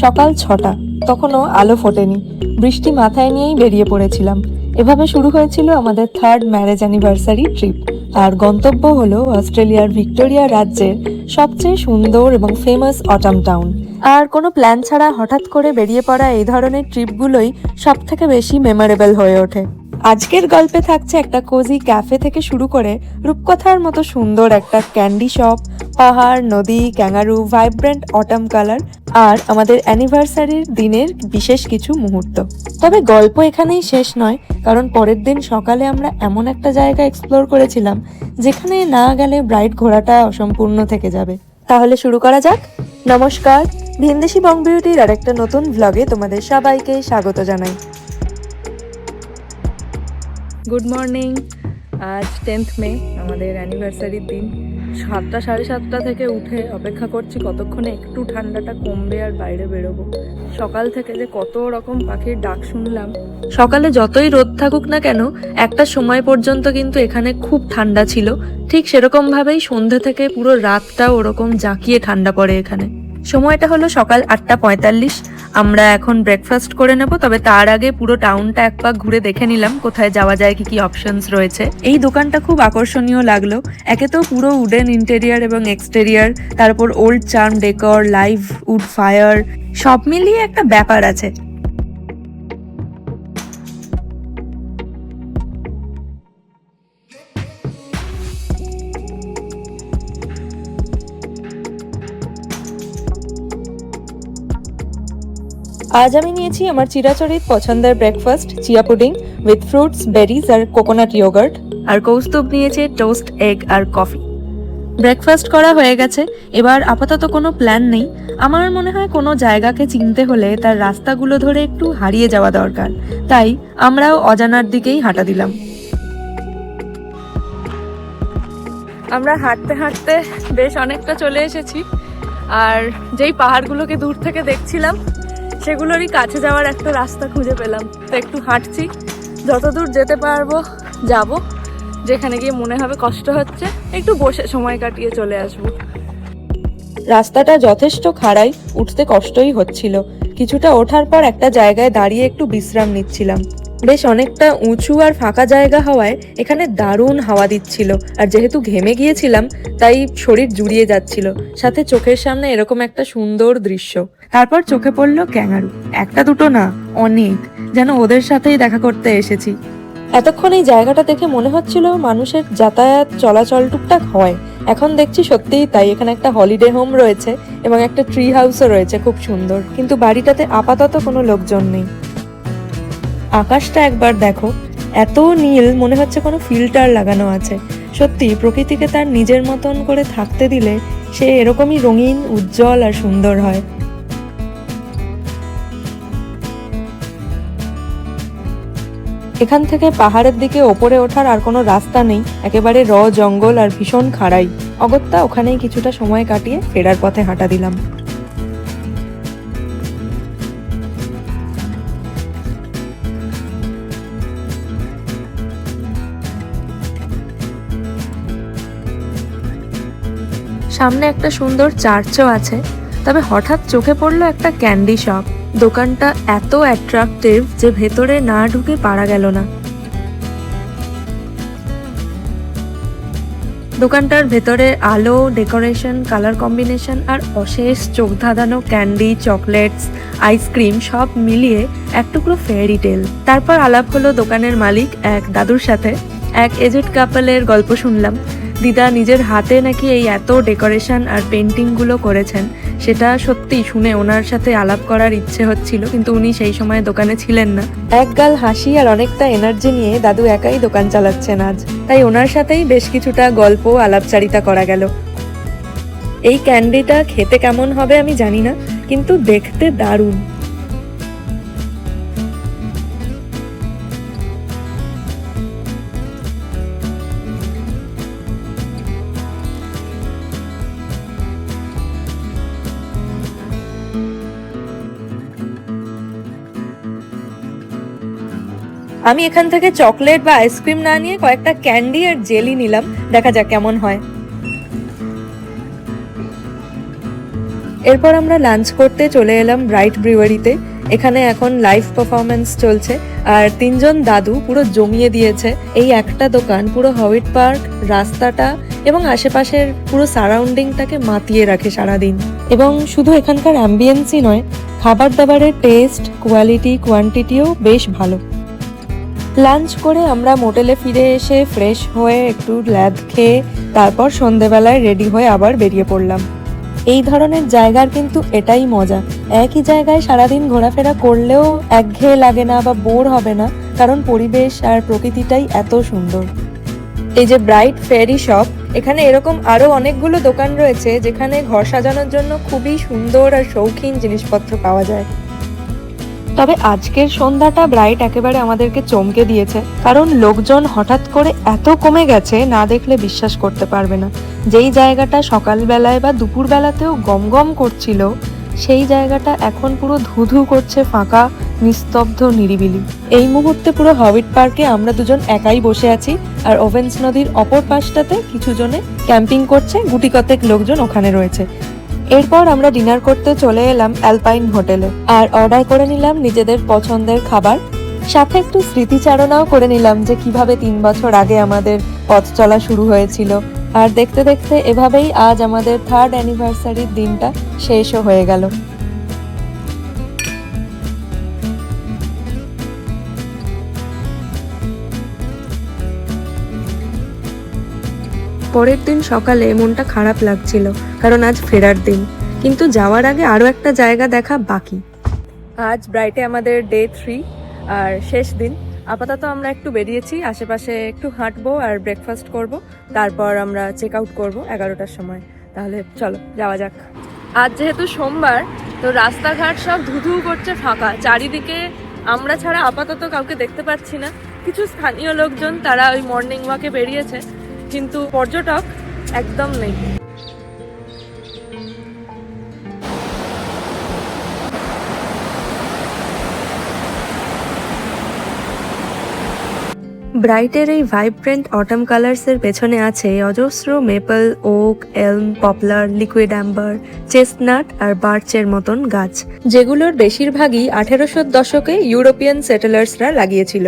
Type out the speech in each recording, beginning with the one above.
সকাল 6টা, তখনও আলো ফোটেনি। বৃষ্টি মাথায় নিয়েই বেরিয়ে পড়েছিলাম। এভাবে শুরু হয়েছিল আমাদের 3rd ম্যারেজ অ্যানিভার্সারি ট্রিপ। আর গন্তব্য হলো অস্ট্রেলিয়ার ভিক্টোরিয়া রাজ্যের সবচেয়ে সুন্দর এবং ফেমাস অটাম টাউন। আর কোনো প্ল্যান ছাড়া হঠাৎ করে বেরিয়ে পড়া এই ধরনের ট্রিপগুলোই সব থেকে বেশি মেমোরেবল হয়ে ওঠে। আজকের গল্পে থাকছে একটা কোজি ক্যাফে থেকে শুরু করে রূপকথার মতো সুন্দর একটা ক্যান্ডি শপ, পাহাড়, নদী, ক্যাঙ্গারু, ভাইব্রেন্ট অটাম কালার আর আমাদের অ্যানিভার্সারির দিনের বিশেষ কিছু মুহূর্ত। তবে গল্প এখানেই শেষ নয়, কারণ পরের দিন সকালে আমরা এমন একটা জায়গা এক্সপ্লোর করেছিলাম যেখানে না গেলে ব্রাইড ঘোরাটা অসম্পূর্ণ থেকে যাবে। তাহলে শুরু করা যাক। নমস্কার, ভিনদেশি বং বিউটির আরেকটা নতুন ভ্লগে তোমাদের সবাইকে স্বাগত জানাই। Good morning. আজ 10th মে, আমাদের অ্যানিভার্সারির দিন। 7টা সাড়ে 7টা থেকে উঠে অপেক্ষা করছি কতক্ষণে একটু ঠান্ডাটা কমবে আর বাইরে বেরোবো। সকাল থেকে যে কত রকম পাখির ডাক শুনলাম। সকালে যতই রোদ থাকুক না কেন, একটা সময় পর্যন্ত কিন্তু এখানে খুব ঠান্ডা ছিল। ঠিক সেরকম ভাবেই সন্ধ্যে থেকে পুরো রাতটা ওরকম জাঁকিয়ে ঠান্ডা পড়ে এখানে। সময়টা হলো সকাল 8:45। আমরা এখন ব্রেকফাস্ট করে নেব, তবে তার আগে পুরো টাউনটা এক পাক ঘুরে দেখে নিলাম কোথায় যাওয়া যায়, কি কি অপশনস রয়েছে। এই দোকানটা খুব আকর্ষণীয় লাগলো। একে তো পুরো উডেন ইন্টেরিয়ার এবং এক্সটেরিয়ার, তারপর old charm decor, live wood fire, সব মিলিয়ে একটা ব্যাপার আছে। আজ আমি নিয়েছি আমার চিরাচরিত পছন্দের breakfast, chia pudding with fruits, berries আর কোকোনাট ইয়োগার্ট। আর কৌস্তুভ নিয়েছে টোস্ট, এগ আর কফি। ব্রেকফাস্ট করা হয়ে গেছে। এবার আপাতত কোনো প্ল্যান নেই। আমার মনে হয় কোনো জায়গাকে চিনতে হলে তার রাস্তাগুলো ধরে একটু হারিয়ে যাওয়া দরকার। তাই আমরাও অজানার দিকেই হাঁটা দিলাম। আমরা হাঁটতে হাঁটতে বেশ অনেকটা চলে এসেছি। আর যেই পাহাড়গুলোকে দূর থেকে দেখছিলাম, সেগুলোরই কাছে যাওয়ার একটা রাস্তা খুঁজে পেলাম। তো একটু হাঁটছি, যতদূর যেতে পারবো যাব। যেখানে গিয়ে মনে হবে কষ্ট হচ্ছে, একটু বসে সময় কাটিয়ে চলে আসবো। রাস্তাটা যথেষ্ট খাড়াই, উঠতে কষ্টই হচ্ছিল। কিছুটা ওঠার পর একটা জায়গায় দাঁড়িয়ে একটু বিশ্রাম নিচ্ছিলাম। বেশ অনেকটা উঁচু আর ফাঁকা জায়গা হওয়ায় এখানে দারুণ হাওয়া দিচ্ছিল। আর যেহেতু ঘেমে গিয়েছিলাম, তাই শরীর জুড়িয়ে যাচ্ছিল। সাথে চোখের সামনে এরকম একটা সুন্দর দৃশ্য। তারপর চোখে পড়লো ক্যাঙ্গারু। একটা দুটো না, অনেক, যেন ওদের সাথেই দেখা করতে এসেছি। এতক্ষণ এই জায়গাটা দেখে মনে হচ্ছিল মানুষের যাতায়াত চলাচল টুকটাক হয়। এখন দেখছি সত্যিই তাই। এখানে একটা হলিডে হোম রয়েছে এবং একটা ট্রি হাউসও রয়েছে, খুব সুন্দর। কিন্তু বাড়িটাতে আপাতত কোনো লোকজন নেই। আকাশটা একবার দেখো, এত নীল, মনে হচ্ছে কোনো ফিল্টার লাগানো আছে। সত্যি প্রকৃতিকে তার নিজের মতন করে থাকতে দিলে সে এরকমই রঙিন, উজ্জ্বল আর সুন্দর হয়। এখান থেকে পাহাড়ের দিকে ওপরে ওঠার আর কোনো রাস্তা নেই। একেবারে জঙ্গল আর ভীষণ খাড়াই। অগত্যা ওখানেই কিছুটা সময় কাটিয়ে ফেরার পথে হাঁটা দিলাম। সামনে একটা সুন্দর চার্চও আছে। তবে হঠাৎ চোখে পড়লো একটা ক্যান্ডি শপ। দোকানটা এত অ্যাট্রাকটিভ যে ভেতরে না ঢুকে পারা গেল না। দোকানটার ভেতরে আলো, ডেকোরেশন, কালার কম্বিনেশন আর অশেষ চোখ ধাঁধানো ক্যান্ডি, চকলেটস, আইসক্রিম সব মিলিয়ে এক টুকরো ফেয়ারি টেল। তারপর আলাপ হলো দোকানের মালিক এক দাদুর সাথে। এক এজেড কাপলের গল্প শুনলাম। দিদা নিজের হাতে নাকি এই এত ডেকোরেশন আর পেন্টিংগুলো করেছেন। সেটা সত্যি শুনে ওনার সাথে আলাপ করার ইচ্ছে হচ্ছিল, কিন্তু উনি সেই সময় দোকানে ছিলেন না। একগাল হাসি আর অনেকটা এনার্জি নিয়ে দাদু একাই দোকান চালাচ্ছেন আজ। তাই ওনার সাথেই বেশ কিছুটা গল্প আলাপচারিতা করা গেল। এই ক্যান্ডিটা খেতে কেমন হবে আমি জানি না, কিন্তু দেখতে দারুণ। আমি এখান থেকে চকলেট বা আইসক্রিম না নিয়ে কয়েকটা ক্যান্ডি আর জেলি নিলাম, দেখা যাক কেমন হয়। এরপর আমরা লাঞ্চ করতে চলে এলাম ব্রাইট ব্রিউয়ারিতে। এখানে এখন লাইভ পারফরমেন্স চলছে আর 3 জন দাদু পুরো জমিয়ে দিয়েছে এই একটা দোকান। পুরো হবিট পার্ক, রাস্তাটা এবং আশেপাশের পুরো সারাউন্ডিংটাকে মাতিয়ে রাখে সারাদিন। এবং শুধু এখানকার অ্যাম্বিয়েন্সই নয়, খাবার দাবারের টেস্ট, কোয়ালিটি, কোয়ান্টিটিও বেশ ভালো। লাঞ্চ করে আমরা মোটেলে ফিরে এসে ফ্রেশ হয়ে একটু ল্যাদ খেয়ে তারপর সন্ধেবেলায় রেডি হয়ে আবার বেরিয়ে পড়লাম। এই ধরনের জায়গার কিন্তু এটাই মজা, একই জায়গায় সারাদিন ঘোরাফেরা করলেও একঘেয়ে লাগে না বা বোর হবে না, কারণ পরিবেশ আর প্রকৃতিটাই এত সুন্দর। এই যে ব্রাইট ফেয়ারি শপ, এখানে এরকম আরো অনেকগুলো দোকান রয়েছে যেখানে ঘর সাজানোর জন্য খুবই সুন্দর আর শৌখিন জিনিসপত্র পাওয়া যায়। তবে আজকের সন্ধ্যাটা ব্রাইট একেবারে আমাদেরকে চমকে দিয়েছে, কারণ লোকজন হঠাৎ করে এত কমে গেছে, না দেখলে বিশ্বাস করতে পারবে না। যেই জায়গাটা সকালবেলায় বা দুপুরবেলাতেও গমগম করছিল, সেই জায়গাটা এখন পুরো ধুধু করছে, ফাঁকা, নিস্তব্ধ, নিরিবিলি। এই মুহূর্তে পুরো হবিট পার্কে আমরা দুজন একাই বসে আছি, আর ওভেন্স নদীর অপর পাশটাতে কিছু জনে ক্যাম্পিং করছে, গুটিকতেক লোকজন ওখানে রয়েছে। এরপর আমরা ডিনার করতে চলে এলাম অ্যালপাইন হোটেলে আর অর্ডার করে নিলাম নিজেদের পছন্দের খাবার। সাথে একটু স্মৃতিচারণাও করে নিলাম যে কিভাবে 3 বছর আগে আমাদের পথ চলা শুরু হয়েছিল। আর দেখতে দেখতে এভাবেই আজ আমাদের 3rd অ্যানিভার্সারির দিনটা শেষও হয়ে গেল। পরের দিন সকালে মনটা খারাপ লাগছিল, কারণ আজ ফেরার দিন, কিন্তু যাওয়ার আগে আরও একটা জায়গা দেখা বাকি। আজ ব্রাইটে আমাদের ডে 3 আর শেষ দিন। আপাতত আমরা একটু বেরিয়েছি, আশেপাশে একটু হাঁটবো আর ব্রেকফাস্ট করব, তারপর আমরা চেক আউট করবো 11টার সময়। তাহলে চলো যাওয়া যাক। আজ যেহেতু সোমবার, তো রাস্তাঘাট সব ধুধু করছে, ফাঁকা চারিদিকে। আমরা ছাড়া আপাতত কাউকে দেখতে পাচ্ছি না। কিছু স্থানীয় লোকজন তারা ওই মর্নিং ওয়াকে বেরিয়েছে, কিন্তু পর্যটক একদম নেই। ব্রাইটের এই ভাইব্রেন্ট অটাম কালার্সের পেছনে আছে অজস্র মেপল, ওক, এলম, পপলার, লিকুইড অ্যাম্বার, চেস্টনাট আর বার্চের মতন গাছ, যেগুলোর বেশিরভাগই 1800 দশকে ইউরোপিয়ান সেটেলার্সরা লাগিয়েছিল।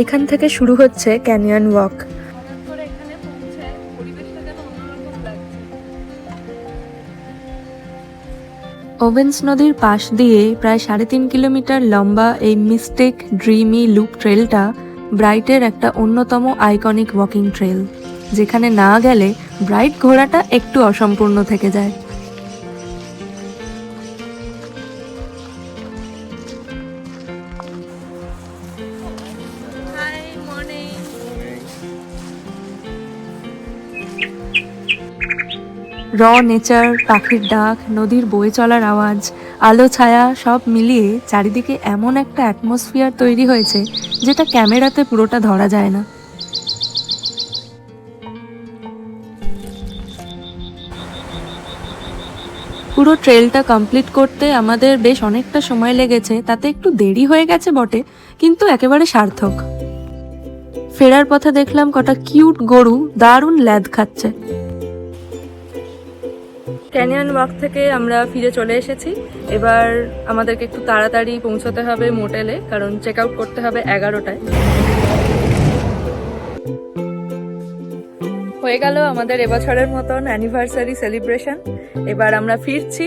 এখান থেকে শুরু হচ্ছে ক্যানিয়ন ওয়াক। ওভেন্স নদীর পাশ দিয়ে প্রায় 3.5 কিলোমিটার লম্বা এই মিস্টিক ড্রিমি লুপ ট্রেলটা ব্রাইটের একটা অন্যতম আইকনিক ওয়াকিং ট্রেল, যেখানে না গেলে ব্রাইট ঘোরাটা একটু অসম্পূর্ণ থেকে যায়। র নেচার, পাখির ডাক, নদীর বয়ে চলার আওয়াজ, আলো ছায়া সব মিলিয়ে চারিদিকে এমন একটা অ্যাটমসফিয়ার তৈরি হয়েছে যেটা ক্যামেরাতে পুরোটা ধরা যায় না। পুরো ট্রেলটা কমপ্লিট করতে আমাদের বেশ অনেকটা সময় লেগেছে, তাতে একটু দেরি হয়ে গেছে বটে, কিন্তু একেবারে সার্থক। ফেরার পথে দেখলাম কটা কিউট গরু দারুণ ল্যাদ খাচ্ছে। ক্যানিয়ন ওয়াক থেকে আমরা ফিরে চলে এসেছি। এবার আমাদেরকে একটু তাড়াতাড়ি পৌঁছতে হবে মোটেলে, কারণ চেক আউট করতে হবে 11টায়। হয়ে গেল আমাদের এবছরের মতন অ্যানিভার্সারি সেলিব্রেশন। এবার আমরা ফিরছি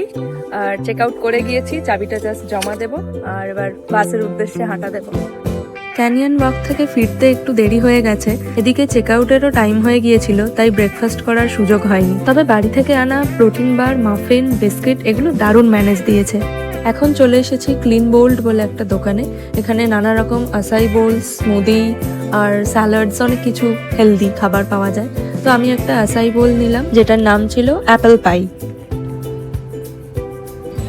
আর চেক আউট করে গিয়েছি, চাবিটা জাস্ট জমা দেব আর এবার বাসের উদ্দেশ্যে হাঁটা দেব। ক্যানিয়ন ওয়াক থেকে ফিরতে একটু দেরি হয়ে গেছে, এদিকে চেক আউটেরও টাইম হয়ে গিয়েছিল, তাই ব্রেকফাস্ট করার সুযোগ হয়নি। তবে বাড়ি থেকে আনা প্রোটিন বার, মাফিন, বিস্কিট এগুলো দারুণ ম্যানেজ দিয়েছে। এখন চলে এসেছি ক্লিন বোল্ড বলে একটা দোকানে। এখানে নানা রকম আসাই বোল, স্মুদি আর স্যালাডস, অনেক কিছু হেলদি খাবার পাওয়া যায়। তো আমি একটা আসাই বোল নিলাম, যেটার নাম ছিল অ্যাপেল পাই।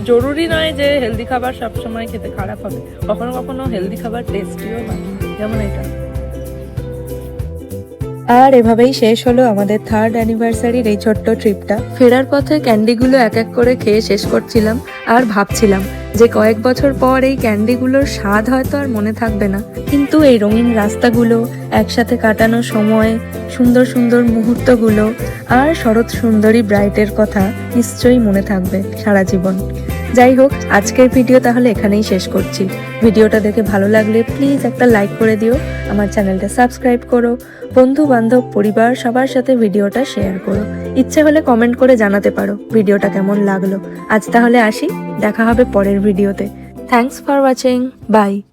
জরুরি নয় যে হেলদি খাবার সবসময় খেতে খারাপ হবে, কখনো কখনো হেলদি খাবার টেস্টিও হয়, যেমন এটা। আর এভাবেই শেষ হলো আমাদের 3rd অ্যানিভার্সারির এই ছোট্ট ট্রিপটা। ফেরার পথে ক্যান্ডিগুলো এক এক করে খেয়ে শেষ করছিলাম আর ভাবছিলাম যে কয়েক বছর পর এই ক্যান্ডিগুলোর স্বাদ হয়তো আর মনে থাকবে না, কিন্তু এই রঙিন রাস্তাগুলো, একসাথে কাটানো সময়, সুন্দর সুন্দর মুহূর্তগুলো আর শরৎ সুন্দরী ব্রাইটের কথা নিশ্চয়ই মনে থাকবে সারা জীবন। যাই হোক, আজকের ভিডিও তাহলে এখানেই শেষ করছি। ভিডিওটা দেখে ভালো লাগলে প্লিজ একটা লাইক করে দিও, আমার চ্যানেলটা সাবস্ক্রাইব করো, বন্ধু বান্ধব পরিবার সবার সাথে ভিডিওটা শেয়ার করো। ইচ্ছে হলে কমেন্ট করে জানাতে পারো ভিডিওটা কেমন লাগলো। আজ তাহলে আসি, দেখা হবে পরের ভিডিওতে। Thanks for watching, by.